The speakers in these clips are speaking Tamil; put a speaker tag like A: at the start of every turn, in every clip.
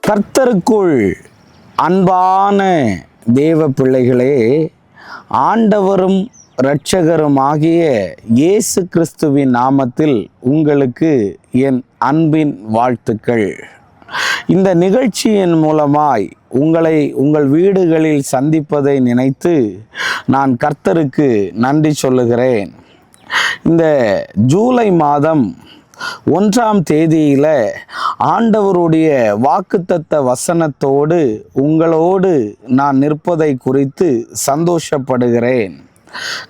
A: கர்த்தருக்குள் அன்பான தேவ பிள்ளைகளே, ஆண்டவரும் இரட்சகருமாகிய இயேசு கிறிஸ்துவின் நாமத்தில் உங்களுக்கு என் அன்பின் வாழ்த்துக்கள். இந்த நிகழ்ச்சியின் மூலமாய் உங்களை உங்கள் வீடுகளில் சந்திப்பதை நினைத்து நான் கர்த்தருக்கு நன்றி சொல்லுகிறேன். இந்த ஜூலை மாதம் 1ஆம் தேதியில ஆண்டவருடைய வாக்குத்தத்த வசனத்தோடு உங்களோடு நான் நிற்பதை குறித்து சந்தோஷப்படுகிறேன்.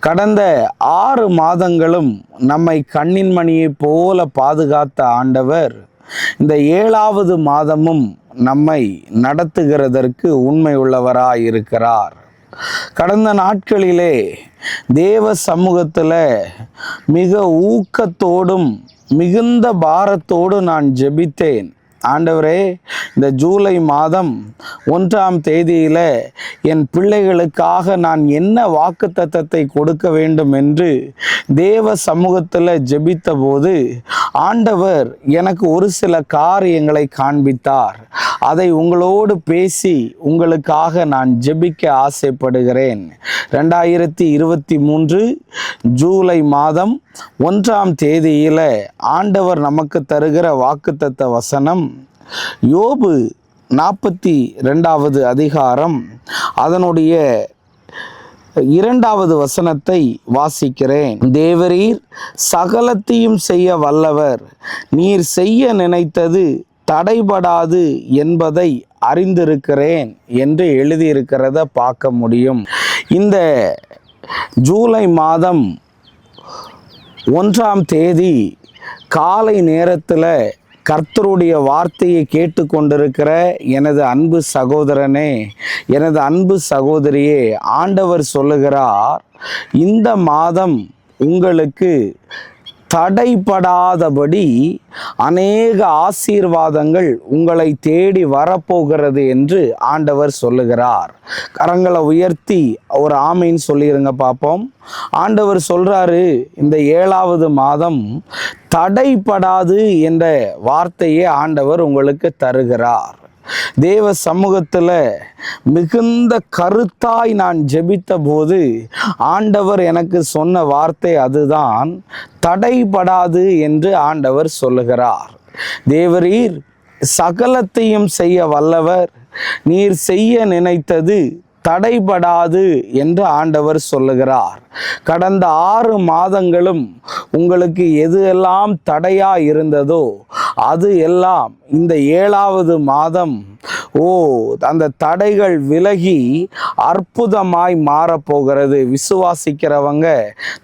A: கடந்த 6 மாதங்களும் நம்மை கண்ணின் மணியை போல பாதுகாத்த ஆண்டவர் இந்த 7வது மாதமும் நம்மை நடத்துகிறதற்கு உண்மை உள்ளவராய் இருக்கிறார். கடந்த நாட்களிலே தேவ சமூகத்தில் மிக ஊக்கத்தோடும் மிகுந்த பாரத்தோடு நான் ஜெபித்தேன். ஆண்டவரே, இந்த ஜூலை மாதம் 1ஆம் தேதியில என் பிள்ளைகளுக்காக நான் என்ன வாக்குத்தத்தத்தை கொடுக்க வேண்டும் என்று தேவ சமூகத்தில் ஜெபித்த போது ஆண்டவர் எனக்கு ஒரு சில காரியங்களை காண்பித்தார். அதை உங்களோடு பேசி உங்களுக்காக நான் ஜெபிக்க ஆசைப்படுகிறேன். 2023 ஜூலை மாதம் 1ஆம் தேதியில ஆண்டவர் நமக்கு தருகிற வாக்குத்தத்த வசனம் யோபு 42வது அதிகாரம் அதனுடைய 2வது வசனத்தை வாசிக்கிறேன். தேவரீர் சகலத்தையும் செய்ய வல்லவர், நீர் செய்ய நினைத்தது தடைபடாது என்பதை அறிந்திருக்கிறேன் என்று எழுதியிருக்கிறத பார்க்க முடியும். இந்த ஜூலை மாதம் 1ஆம் தேதி காலை நேரத்தில் கர்த்தருடைய வார்த்தையை கேட்டுக்கொண்டிருக்கிற எனது அன்பு சகோதரனே, எனது அன்பு சகோதரியே, ஆண்டவர் சொல்லுகிறார், இந்த மாதம் உங்களுக்கு தடைபடாதபடி அநேக ஆசீர்வாதங்கள் உங்களை தேடி வரப்போகிறது என்று ஆண்டவர் சொல்லுகிறார். கரங்களை உயர்த்தி ஒரு ஆமீன் சொல்லிருங்க பார்ப்போம். ஆண்டவர் சொல்றாரு, இந்த 7வது மாதம் தடைபடாது என்ற வார்த்தையை ஆண்டவர் உங்களுக்கு தருகிறார். தேவ சமூகத்தில் மிகுந்த கருத்தாய் நான் ஜெபித்த போது ஆண்டவர் எனக்கு சொன்ன வார்த்தை அதுதான், தடைபடாது என்று ஆண்டவர் சொல்லுகிறார். தேவரீர் சகலத்தையும் செய்ய வல்லவர், நீர் செய்ய நினைத்தது தடைபடாது என்று ஆண்டவர் சொல்லுகிறார். கடந்த 6 மாதங்களும் உங்களுக்கு எது எல்லாம் தடையா இருந்ததோ அது எல்லாம் இந்த 7வது மாதம் அந்த தடைகள் விலகி அற்புதமாய் மாறப்போகிறது. விசுவாசிக்கிறவங்க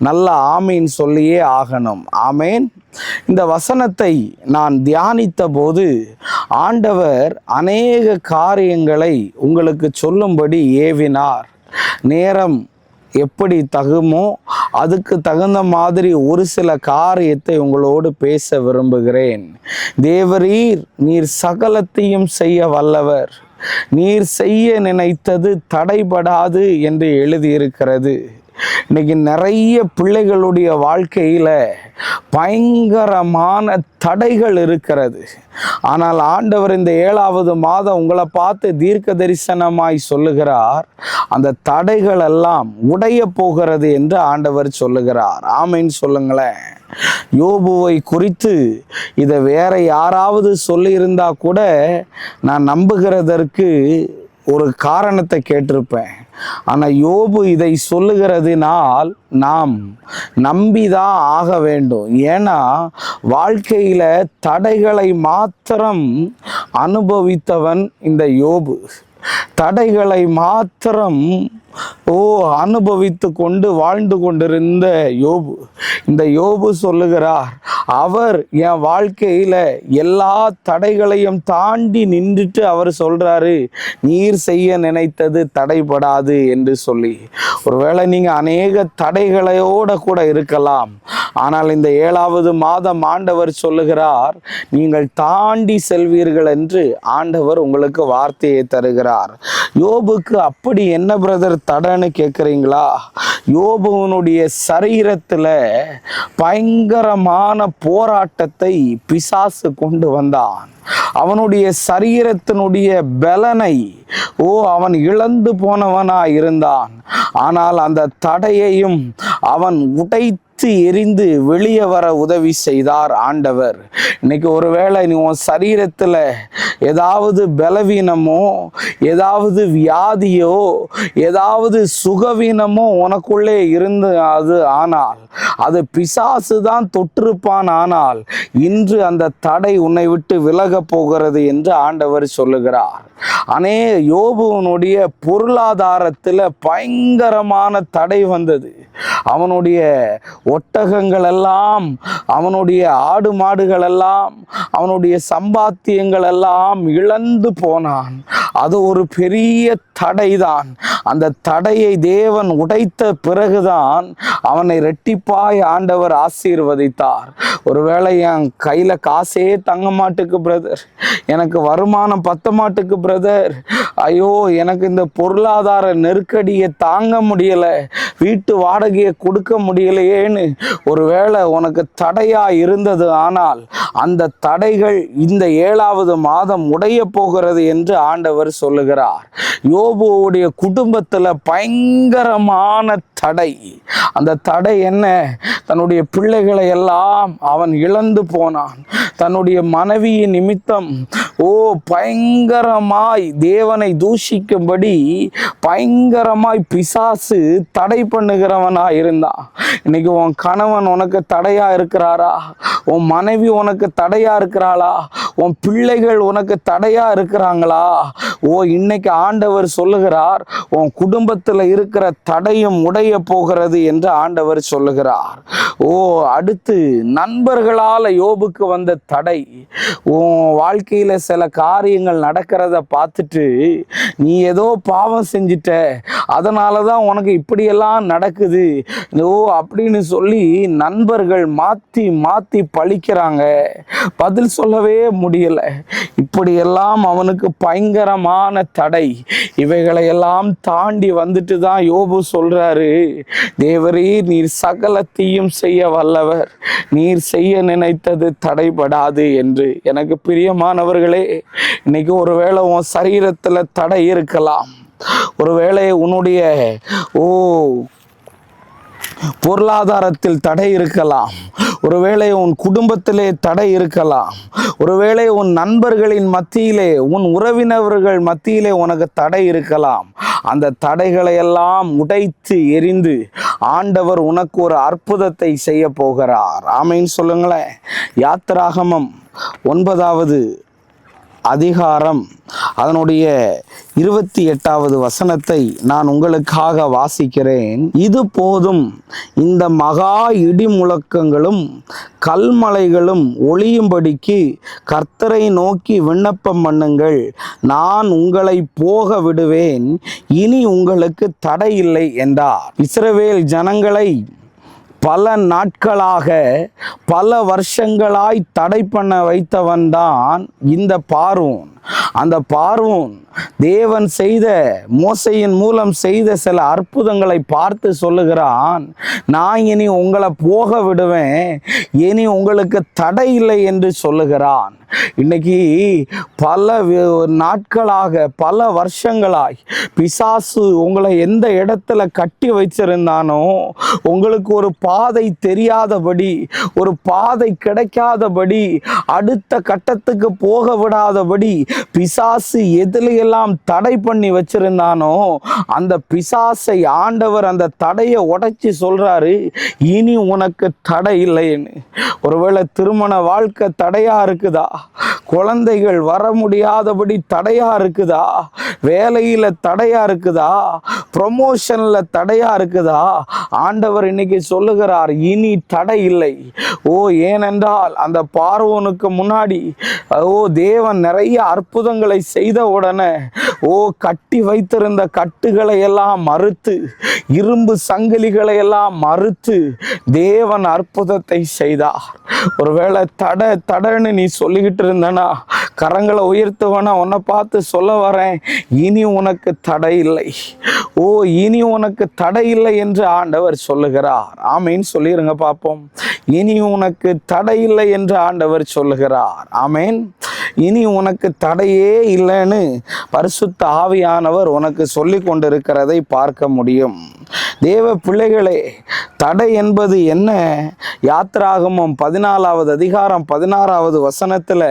A: நல்ல ஆமீன் சொல்லியே ஆகணும். ஆமேன். இந்த வசனத்தை நான் தியானித்த போது ஆண்டவர் அநேக காரியங்களை உங்களுக்கு சொல்லும்படி ஏவினார். நேரம் எப்படி தகுமோ அதுக்கு தகுந்த மாதிரி ஒரு சில காரியத்தை உங்களோடு பேச விரும்புகிறேன். தேவரீர் நீர் சகலத்தையும் செய்ய வல்லவர், நீர் செய்ய நினைத்தது தடைபடாது என்று எழுதியிருக்கிறது. இன்னைக்கு நிறைய பிள்ளைகளுடைய வாழ்க்கையில பயங்கரமான தடைகள் இருக்கிறது. ஆனால் ஆண்டவர் இந்த 7வது மாதம் உங்களை பார்த்து தீர்க்க தரிசனமாய் சொல்லுகிறார், அந்த தடைகள் எல்லாம் உடைய போகிறது என்று ஆண்டவர் சொல்லுகிறார். ஆமீன் சொல்லுங்களேன். யோபுவை குறித்து இதை வேற யாராவது சொல்லியிருந்தா கூட நான் நம்புகிறதற்கு ஒரு காரணத்தை கேட்டிருப்பேன். ஆனால் யோபு இதை சொல்லுகிறதினால் நாம் நம்பிதான் ஆக வேண்டும். ஏன்னா வாழ்க்கையில தடைகளை மாத்திரம் அனுபவித்தவன் இந்த யோபு. தடைகளை மாத்திரம் அனுபவித்து கொண்டு வாழ்ந்து கொண்டிருந்த யோபு. இந்த யோபு சொல்லுகிறார், அவர் என் வாழ்க்கையில எல்லா தடைகளையும் தாண்டி நின்றுட்டு அவர் சொல்றாரு, நீர் செய்ய நினைத்தது தடைபடாது என்று சொல்லி. ஒருவேளை நீங்க அநேக தடைகளையோட கூட இருக்கலாம். ஆனால் இந்த 7வது மாதம் ஆண்டவர் சொல்லுகிறார், நீங்கள் தாண்டி செல்வீர்கள் என்று ஆண்டவர் உங்களுக்கு வார்த்தையை தருகிறார். யோபுக்கு அப்படி என்ன பிரதர் தடைன்னு கேட்குறீங்களா? யோபுவனுடைய சரீரத்தில் பயங்கரமான போராட்டத்தை பிசாசு கொண்டு வந்தான். அவனுடைய சரீரத்தினுடைய பலனை அவன் இழந்து போனவனாய் இருந்தான். ஆனால் அந்த தடையையும் அவன் உடைத்து எரிந்து வெளியே வர உதவி செய்தார் ஆண்டவர். இன்னைக்கு ஒருவேளை நீ உன் சரீரத்துல ஏதாவது பலவீனமோ, ஏதாவது வியாதியோ, ஏதாவது சுகவீனமோ உனக்குள்ளே இருந்து ஆனால் அது பிசாசு தான் தொற்றிருப்பான். ஆனால் இன்று அந்த தடை உன்னை விட்டு விலக போகிறது என்று ஆண்டவர் சொல்லுகிறார். யோபுவனுடைய பொருளாதாரத்துல பயங்கரமான தடை வந்தது. அவனுடைய ஒட்டகங்கள் எல்லாம், அவனுடைய ஆடு மாடுகள் எல்லாம், அவனுடைய சம்பாத்தியங்கள் எல்லாம் இழந்து போனான். அது ஒரு பெரிய தடைதான். அந்த தடையை தேவன் உடைத்த பிறகுதான் அவனை இரட்டிப்பாய் ஆண்டவர் ஆசீர்வதித்தார். ஒருவேளை என் கையில காசே தங்க மாட்டுக்கு பிரதர், எனக்கு வருமானம் பத்த மாட்டுக்கு பிரதர், ஐயோ எனக்கு இந்த பொருளாதார நெருக்கடியை தாங்க முடியல, வீட்டு வாடகையை கொடுக்க முடியலையேன்னு ஒருவேளை உனக்கு தடையா இருந்தது. ஆனால் அந்த தடைகள் இந்த 7வது மாதம் உடைய போகிறது என்று ஆண்டவர் சொல்லுகிறார். யோபுவுடைய குடும்பத்துல பயங்கரமான தடை. அந்த தடை என்ன? தன்னுடைய பிள்ளைகளை எல்லாம் அவன் இழந்து போனான். தன்னுடைய மனைவியின் நிமித்தம் பயங்கரமாய் தேவனை தூஷிக்கும்படி பயங்கரமாய் பிசாசு தடை பண்ணுகிறவனா இருந்தான். இன்னைக்கு உன் கணவன் உனக்கு தடையா இருக்கிறாரா? உன் மனைவி உனக்கு தடையா இருக்கிறாளா? உன் பிள்ளைகள் உனக்கு தடையா இருக்கிறாங்களா? இன்னைக்கு ஆண்டவர் சொல்லுகிறார், உன் குடும்பத்துல இருக்கிற தடையும் உடைய போகிறது என்று ஆண்டவர் சொல்லுகிறார். அடுத்து நண்பர்களால யோபுக்கு வந்த தடை. உன் வாழ்க்கையில சில காரியங்கள் நடக்கிறத பார்த்துட்டு நீ ஏதோ பாவம் செஞ்சிட்ட, அதனாலதான் உனக்கு இப்படியெல்லாம் நடக்குது அப்படின்னு சொல்லி நண்பர்கள் மாத்தி மாத்தி பழிக்கிறாங்க. பதில் சொல்லவே முடியல. இப்படியெல்லாம் அவனுக்கு பயங்கரமான தடை. இவைகளை எல்லாம் தாண்டி வந்துட்டு தான் யோபு சொல்றாரு, தேவரே நீர் சகலத்தையும் செய்ய வல்லவர், நீர் செய்ய நினைத்தது தடைபடாது என்று. எனக்கு பிரியமானவர்களே, இன்னைக்கு ஒருவேளை உன் சரீரத்துல தடை இருக்கலாம். ஒருவேளை உன்னுடைய பொருளாதாரத்தில் தடை இருக்கலாம். ஒருவேளை உன் குடும்பத்திலே தடை இருக்கலாம். ஒருவேளை உன் நண்பர்களின் மத்தியிலே, உன் உறவினர்கள் மத்தியிலே உனக்கு தடை இருக்கலாம். அந்த தடைகளை எல்லாம் உடைத்து எரிந்து ஆண்டவர் உனக்கு ஒரு அற்புதத்தை செய்ய போகிறார். ஆமென் சொல்லுங்களேன். யாத்திராகமம் 9வது அதிகாரம் அதனுடைய 28வது வசனத்தை நான் உங்களுக்காக வாசிக்கிறேன். இது போதும், இந்த மகா இடி முழக்கங்களும் கல்மலைகளும் ஒளியும்படிக்கு கர்த்தரை நோக்கி விண்ணப்பம் பண்ணுங்கள், நான் உங்களை போக விடுவேன், இனி உங்களுக்கு தடை இல்லை என்றார். இஸ்ரவேல் ஜனங்களை பல நாட்களாக பல வருஷங்களாய் தடை பண்ண வைத்தவன் தான் இந்த பார்வோன். அந்த பார்வோன் தேவன் செய்த, மோசையின் மூலம் செய்த சில அற்புதங்களை பார்த்து சொல்லுகிறான், நான் இனி உங்களை போக விடுவேன், இனி உங்களுக்கு தடை இல்லை என்று சொல்லுகிறான். இன்னைக்கு பல நாட்களாக பல வருஷங்களாய் பிசாசு உங்களை எந்த இடத்துல கட்டி வச்சிருந்தானோ, உங்களுக்கு ஒரு பாதை தெரியாதபடி, ஒரு பாதை கிடைக்காதபடி, அடுத்த கட்டத்துக்கு போக விடாதபடி பிசாசு எதிலையெல்லாம் தடை பண்ணி வச்சிருந்தானோ, அந்த பிசாசை ஆண்டவர் அந்த தடையை உடைச்சி சொல்றாரு, இனி உனக்கு தடை இல்லைன்னு. ஒருவேளை திருமண வாழ்க்கை தடையா இருக்குதா? குழந்தைகள் வர முடியாதபடி தடையா இருக்குதா? வேலையில தடையா இருக்குதா? ப்ரொமோஷன்ல தடையா இருக்குதா? ஆண்டவர் இன்னைக்கு சொல்லுகிறார், இனி தடை இல்லை. ஏனென்றால் அந்த பார்வோனுக்கு முன்னாடி தேவன் நிறைய அற்புதங்களை செய்த உடனே கட்டி வைத்திருந்த கட்டுகளை எல்லாம் மறுத்து, இரும்பு சங்கிலிகளை எல்லாம் மறுத்து தேவன் அற்புதத்தை செய்தார். ஒருவேளை தடைன்னு நீ சொல்லிக்கிட்டு இருந்தனா, கரங்களை உயர்த்துவனா உன்னை பார்த்து சொல்ல வரேன், இனி உனக்கு தடை இல்லை. ஓ, இனி உனக்கு தடை இல்லை என்று ஆண்டவர் சொல்லுகிறார். ஆமேன் சொல்லிருங்க பார்ப்போம். இனி உனக்கு தடை இல்லை என்று ஆண்டவர் சொல்லுகிறார். ஆமேன். இனி உனக்கு தடையே இல்லைன்னு பரிசுத்த ஆவியானவர் உனக்கு சொல்லி கொண்டிருக்கிறதை பார்க்க முடியும். தேவ பிள்ளைகளே, தடை என்பது என்ன? யாத்திராகமம் 14வது அதிகாரம் 16வது வசனத்துல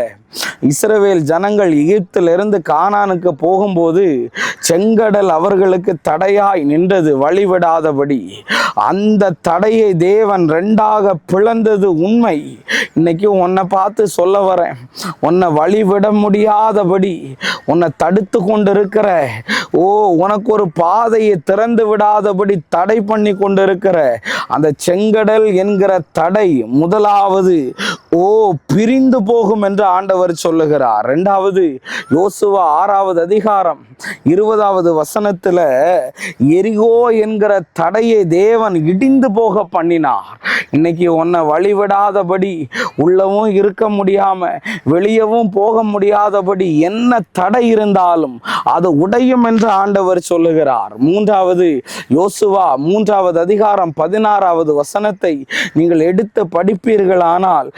A: இஸ்ரவேல் ஜனங்கள் எகிப்திலிருந்து கானானுக்கு போகும்போது செங்கடல் அவர்களுக்கு தடையாய் நின்றது, வழிவிடாதபடி. அந்த தடையை தேவன் 2ஆக பிளந்தது உண்மை. இன்னைக்கு உன்னை பார்த்து சொல்ல வரேன், உன்னை வழிவிட முடியாதபடி உன்னை தடுத்து கொண்டிருக்கிற, உனக்கு ஒரு பாதையை திறந்து விடாதபடி தடை பண்ணி கொண்டிருக்கிற அந்த செங்கடல் என்கிற தடை முதலாவது பிரிந்து போகும் என்று ஆண்டவர் சொல்லுகிறார். 2வது யோசுவா 6வது அதிகாரம் 20வது வசனத்துல எரிகோ என்கிற தடையை தேவன் இடிந்து போக பண்ணினார். இன்னைக்கு உன்னை வழிவிடாதபடி, உள்ளவும் இருக்க முடியாம வெளியவும் போக முடியாதபடி என்ன தடை இருந்தாலும் அது உடையும் என்று ஆண்டவர் சொல்லுகிறார். 3வது யோசுவா 3வது அதிகாரம் 16வது வசனத்தை நீங்கள் எடுத்து படிப்பீர்களானால்,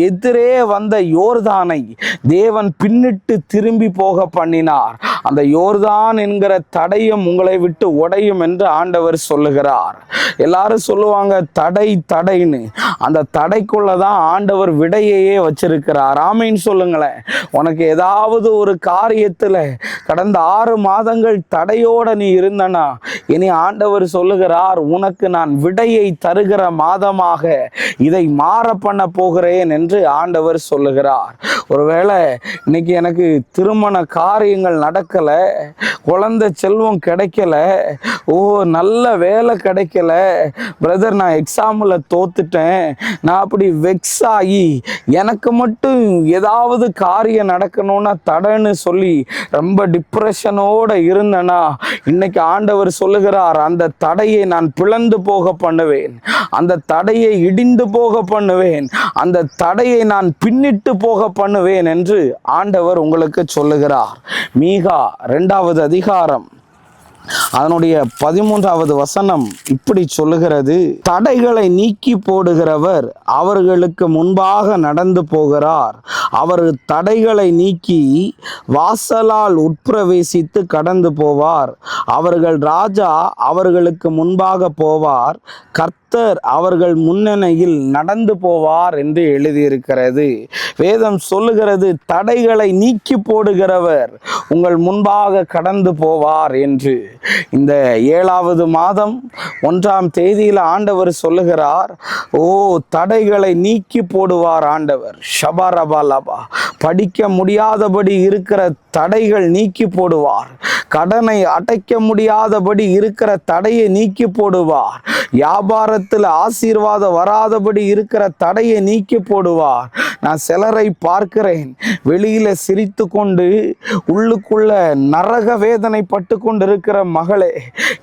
A: எதிரே வந்த யோர்தானை தேவன் பின்னிட்டு திரும்பி போக பண்ணினார். அந்த யோர்தான் என்கிற தடையும் உங்களை விட்டு உடையும் என்று ஆண்டவர் சொல்லுகிறார். எல்லாரும் சொல்லுவாங்க தடை தடைன்னு. அந்த தடைக்குள்ளதான் ஆண்டவர் விடையையே வச்சிருக்கிறார். ஆமீன் சொல்லுங்களேன். உனக்கு ஏதாவது ஒரு காரியத்துல கடந்த 6 மாதங்கள் தடையோட நீ இருந்தனா, இனி ஆண்டவர் சொல்லுகிறார், உனக்கு நான் விடையை தருகிற மாதமாக இதை மாற பண்ண போகிறேன் என்று ஆண்டவர் சொல்லுகிறார். ஒருவேளை இன்னைக்கு எனக்கு திருமண காரியங்கள் நடக்கல, குழந்தை செல்வம் கிடைக்கல, நல்ல வேலை கிடைக்கல, பிரதர் நான் எக்ஸாம்ல தோத்துட்டேன், நான் அப்படி வெக்ஸ் ஆகி எனக்கு மட்டும் ஏதாவது காரியம் நடக்கணும்னா தடைன்னு சொல்லி ரொம்ப டிப்ரெஷனோட இருந்தேனா, இன்னைக்கு ஆண்டவர் சொல்லுகிறார், அந்த தடையை நான் பிளந்து போக பண்ணுவேன், அந்த தடையை இடிந்து போக பண்ணுவேன், அந்த தடையை நான் பின்னிட்டு போக பண்ணுவேன் என்று ஆண்டவர் உங்களுக்கு சொல்லுகிறார். மீகா 2வது அதிகாரம் அதனுடைய 13வது வசனம் இப்படி சொல்லுகிறது, தடைகளை நீக்கி போடுகிறவர் அவர்களுக்கு முன்பாக நடந்து போகிறார், அவர் தடைகளை நீக்கி வாசலால் உட்பிரவேசித்து கடந்து போவார், அவர்கள் ராஜா அவர்களுக்கு முன்பாக போவார், கர்த்தர் அவர்கள் முன்னணியில் நடந்து போவார் என்று எழுதியிருக்கிறது. வேதம் சொல்லுகிறது, தடைகளை நீக்கி போடுகிறவர் உங்கள் முன்பாக கடந்து போவார் என்று. இந்த 7வது மாதம் 1ஆம் தேதியில் ஆண்டவர் சொல்லுகிறார், தடைகளை நீக்கி போடுவார் ஆண்டவர். ஷபரபலபா, படிக்க முடியாதபடி இருக்கிற தடைகள் நீக்கி போடுவார், கடனை அடைக்க முடியாதபடி இருக்கிற தடையை நீக்கி போடுவார், வியாபாரத்தில் ஆசீர்வாதம் வராதபடி இருக்கிற தடையை நீக்கி போடுவார். நான் சிலரை பார்க்கிறேன், வெளியில சிரித்து கொண்டு உள்ளுக்குள்ள நரக வேதனை பட்டு கொண்டு இருக்கிற மகளே,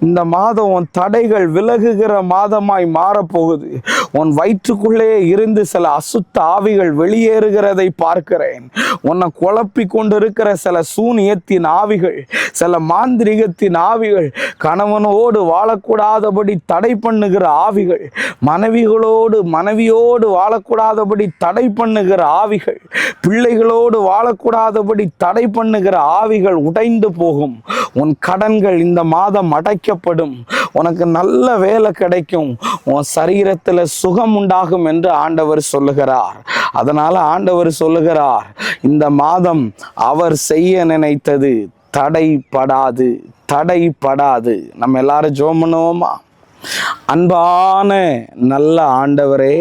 A: இந்த மாதம் உன் தடைகள் விலகுகிற மாதமாய் மாறப்போகுது. உன் வயிற்றுக்குள்ளே இருந்து சில அசுத்த ஆவிகள் வெளியேறுகிறதை பார்க்கிறேன். உன்னை குழப்பி கொண்டிருக்கிற சில சூனியத்தின் ஆவிகள், சில மாந்திரிகத்தின் ஆவிகள், கணவனோடு வாழக்கூடாதபடி தடை பண்ணுகிற ஆவிகள், மனைவியோடு வாழக்கூடாதபடி தடை பண்ணுகிற ஆவிகள், பிள்ளைகளோடு வாழக்கூடாதபடி தடை பண்ணுகிற ஆவிகள் உடைந்து போகும். உன் கடன்கள் இந்த மாதம் அடைக்கப்படும், உனக்கு நல்ல வேலை கிடைக்கும், உன் சரீரத்தில் சுகம் உண்டாகும் என்று ஆண்டவர் சொல்லுகிறார். அதனால ஆண்டவர் சொல்லுகிறார், இந்த மாதம் அவர் செய்ய நினைத்தது தடைப்படாது, தடைப்படாது. நம்ம எல்லாரும் ஜெபம் பண்ணுவோமா? அன்பான நல்ல ஆண்டவரே,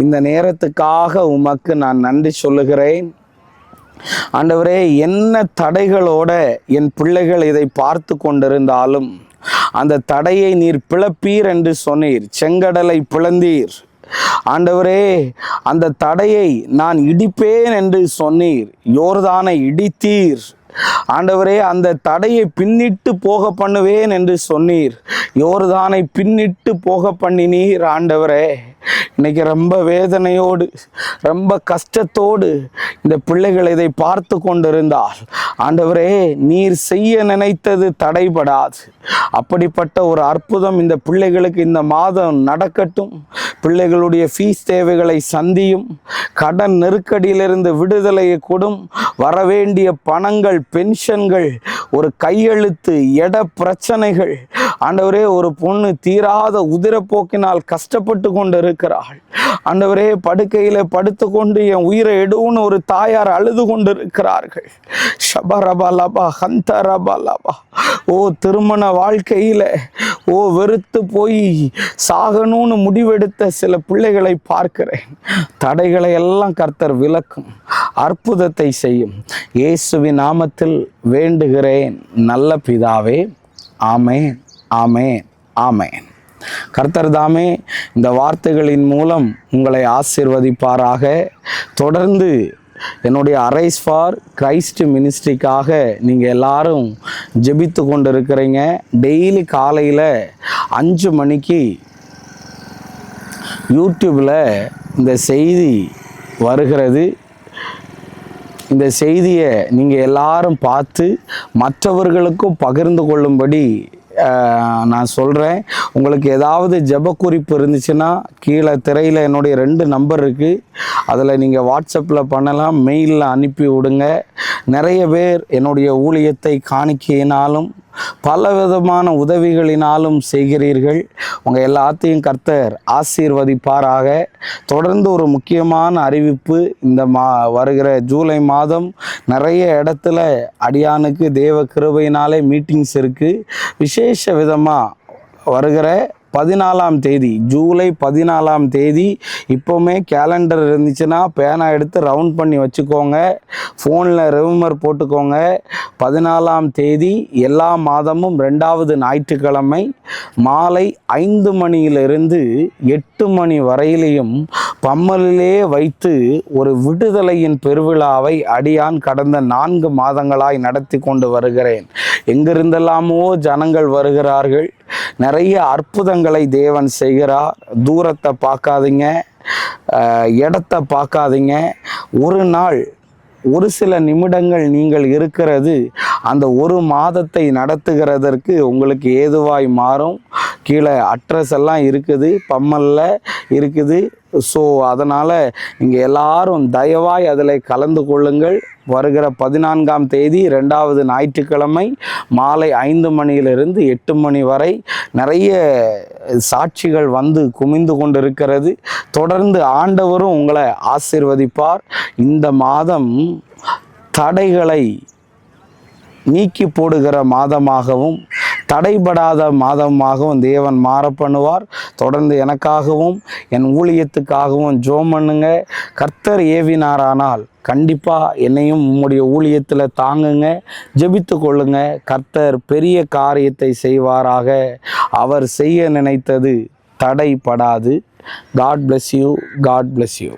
A: இந்த நேரத்துக்காக உமக்கு நான் நன்றி சொல்லுகிறேன். ஆண்டவரே, என்ன தடைகளோட என் பிள்ளைகள் இதை பார்த்து கொண்டிருந்தாலும் அந்த தடையை நீர் பிளப்பீர் என்று சொன்னீர், செங்கடலை பிளந்தீர். ஆண்டவரே, அந்த தடையை நான் இடிப்பேன் என்று சொன்னீர், யோர்தானை இடித்தீர். ஆண்டவரே, அந்த தடையை பின்னிட்டு போக பண்ணுவேன் என்று சொன்னீர், யோர்தானை பின்னிட்டு போக பண்ணினீர். ஆண்டவரே, இன்னைக்கு ரொம்ப வேதனையோடு ரொம்ப கஷ்டத்தோடு இந்த பிள்ளைகள் இதை பார்த்து கொண்டிருந்தால், ஆண்டவரே நீர் செய்ய நினைத்தது தடைபடாது. அப்படிப்பட்ட ஒரு அற்புதம் இந்த பிள்ளைகளுக்கு இந்த மாதம் நடக்கட்டும். பிள்ளைகளுடைய ஃபீஸ் தேவைகளை சந்தியும், கடன் நெருக்கடியிலிருந்து விடுதலையை கொடும், வரவேண்டிய பணங்கள், பென்ஷன்கள், ஒரு கையெழுத்து, இட பிரச்சனைகள். ஆண்டவரே, ஒரு பொண்ணு தீராத உதிரப்போக்கினால் கஷ்டப்பட்டு கொண்டு இருக்கிறாள். ஆண்டவரே, படுக்கையில படுத்து கொண்டு என் உயிரை எடுன்னு ஒரு தாயார் அழுது கொண்டு இருக்கிறார்கள். ஷபரபலபா ஹந்தரபலபா. ஓ, திருமண வாழ்க்கையில வெறுத்து போய் சாகணும்னு முடிவெடுத்த சில பிள்ளைகளை பார்க்கிறேன். தடைகளை எல்லாம் கர்த்தர் விலக்கும், அற்புதத்தை செய்யும். இயேசுவின் நாமத்தில் வேண்டுகிறேன் நல்ல பிதாவே. ஆமென், ஆமென், ஆமென். கர்த்தர் தாமே இந்த வார்த்தைகளின் மூலம் உங்களை ஆசீர்வதிப்பாராக. தொடர்ந்து என்னுடைய அரைஸ் ஃபார் கிரைஸ்ட் மினிஸ்ட்ரிக்காக நீங்கள் எல்லாரும் ஜெபித்து கொண்டு இருக்கிறீங்க. டெய்லி காலையில் 5 மணிக்கு யூடியூப்பில் இந்த செய்தி வருகிறது. இந்த செய்தியை நீங்கள் எல்லாரும் பார்த்து மற்றவர்களுக்கும் பகிர்ந்து கொள்ளும்படி நான் சொல்கிறேன். உங்களுக்கு ஏதாவது ஜெப குறிப்பு இருந்துச்சுன்னா கீழே திரையில் என்னுடைய 2 நம்பர் இருக்குது. அதில் நீங்கள் வாட்ஸ்அப்பில் பண்ணலாம், மெயிலில் அனுப்பி விடுங்க. நிறைய பேர் என்னுடைய ஊழியத்தை காணிக்கையினாலும் பல விதமான உதவிகளினாலும் செய்கிறீர்கள். உங்கள் எல்லாத்தையும் கர்த்தர் ஆசீர்வதிப்பாராக. தொடர்ந்து ஒரு முக்கியமான அறிவிப்பு, இந்த வருகிற ஜூலை மாதம் நிறைய இடத்துல அடியானுக்கு தேவ கிருபையினாலே மீட்டிங்ஸ் இருக்குது. விசேஷ விதமாக வருகிற 14ஆம் தேதி, ஜூலை 14ஆம் தேதி, இப்போவுமே கேலண்டர் இருந்துச்சுன்னா பேனா எடுத்து ரவுண்ட் பண்ணி வச்சுக்கோங்க, ஃபோனில் ரிமைண்டர் போட்டுக்கோங்க. 14ஆம் தேதி எல்லா மாதமும் 2வது ஞாயிற்றுக்கிழமை மாலை 5 மணியிலிருந்து 8 மணி வரையிலையும் பம்மலிலே வைத்து ஒரு விடுதலையின் பெருவிழாவை அடியான் கடந்த 4 மாதங்களாய் நடத்தி கொண்டு வருகிறேன். எங்கிருந்தெல்லாமோ ஜனங்கள் வருகிறார்கள். நிறைய அற்புதங்களை தேவன் செய்கிறார். தூரத்தை பார்க்காதீங்க, இடத்தை பார்க்காதீங்க. ஒரு நாள், ஒரு சில நிமிடங்கள் நீங்கள் இருக்கிறது அந்த 1 மாதத்தை நடத்துகிறதற்கு உங்களுக்கு ஏதுவாய் மாறும். கீழே அட்ரஸ் எல்லாம் இருக்குது, பம்மலில் இருக்குது. ஸோ அதனால் நீங்கள் எல்லாரும் தயவாய் அதில் கலந்து கொள்ளுங்கள். வருகிற 14ஆம் தேதி 2வது ஞாயிற்றுக்கிழமை மாலை 5 மணியிலிருந்து 8 மணி வரை நிறைய சாட்சிகள் வந்து குமிந்து கொண்டிருக்கிறது. தொடர்ந்து ஆண்டவரும் உங்களை ஆசீர்வதிப்பார். இந்த மாதம் தடைகளை நீக்கி போடுகிற மாதமாகவும் தடைபடாத மாதமாகவும் தேவன் மாற பண்ணுவார். தொடர்ந்து எனக்காகவும் என் ஊழியத்துக்காகவும் ஜெபம் பண்ணுங்க. கர்த்தர் ஏவினாரானால் கண்டிப்பாக என்னையும் உம்முடைய ஊழியத்தில் தாங்குங்க, ஜெபித்து கொள்ளுங்க. கர்த்தர் பெரிய காரியத்தை செய்வாராக. அவர் செய்ய நினைத்தது தடைபடாது. God bless you. God bless you.